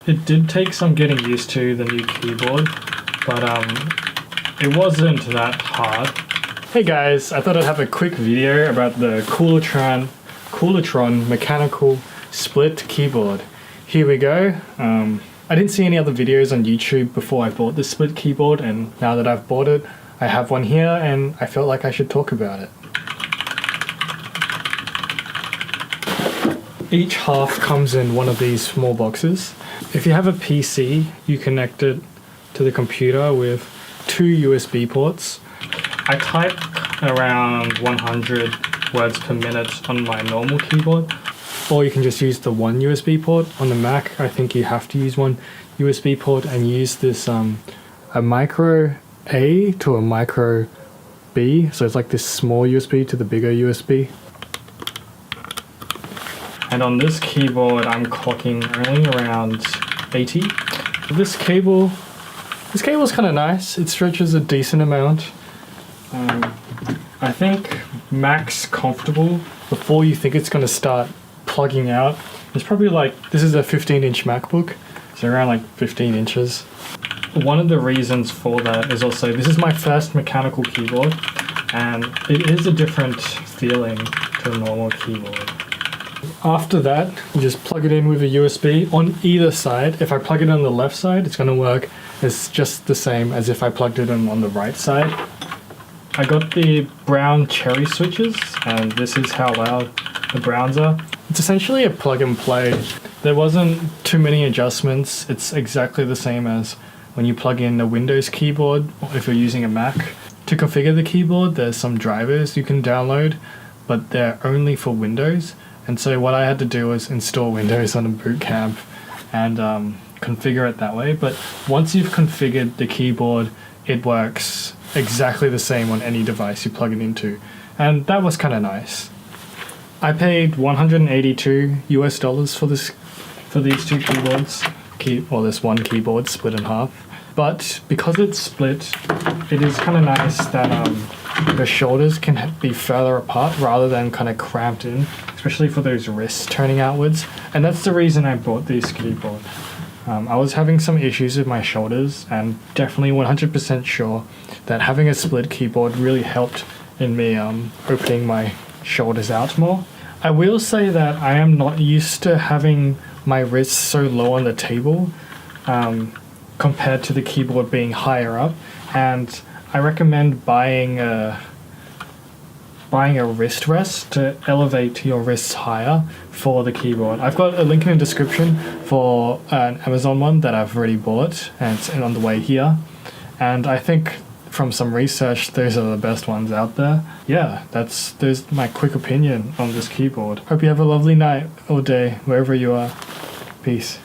It did take some getting used to the new keyboard, but it wasn't that hard. Hey guys, I thought I'd have a quick video about the Koolertron mechanical split keyboard. Here we go. I didn't see any other videos on YouTube before I bought this split keyboard, and now that I've bought it, I have one here and I felt like I should talk about it. Each half comes in one of these small boxes. If you have a PC, you connect it to the computer with 2 USB ports. I type around 100 words per minute on my normal keyboard, or you can just use the one USB port. On the Mac, I think you have to use one USB port and use this a micro A to a micro B, so it's like this small USB to the bigger USB. And on this keyboard, I'm clocking only around 80. This cable's kind of nice. It stretches a decent amount. I think max comfortable before you think it's going to start plugging out. It's probably like, this is a 15-inch MacBook, so around like 15 inches. One of the reasons for that is also, this is my first mechanical keyboard, and it is a different feeling to a normal keyboard. After that, you just plug it in with a USB on either side. If I plug it on the left side, it's going to work. It's just the same as if I plugged it in on the right side. I got the brown cherry switches, and this is how loud the browns are. It's essentially a plug and play. There wasn't too many adjustments. It's exactly the same as when you plug in a Windows keyboard, or if you're using a Mac. To configure the keyboard, there's some drivers you can download, but they're only for Windows. And so what I had to do was install Windows on a boot camp and configure it that way. But once you've configured the keyboard, it works exactly the same on any device you plug it into. And that was kind of nice. I paid $182 US for these two keyboards. This one keyboard split in half. But because it's split, it is kind of nice that the shoulders can be further apart rather than kind of cramped in, especially for those wrists turning outwards. And that's the reason I bought this keyboard. I was having some issues with my shoulders, and definitely 100% sure that having a split keyboard really helped in me opening my shoulders out more. I will say that I am not used to having my wrists so low on the table compared to the keyboard being higher up, and I recommend buying a wrist rest to elevate your wrists higher for the keyboard. I've got a link in the description for an Amazon one that I've already bought, and it's on the way here. And I think from some research, those are the best ones out there. Yeah, there's my quick opinion on this keyboard. Hope you have a lovely night or day, wherever you are. Peace.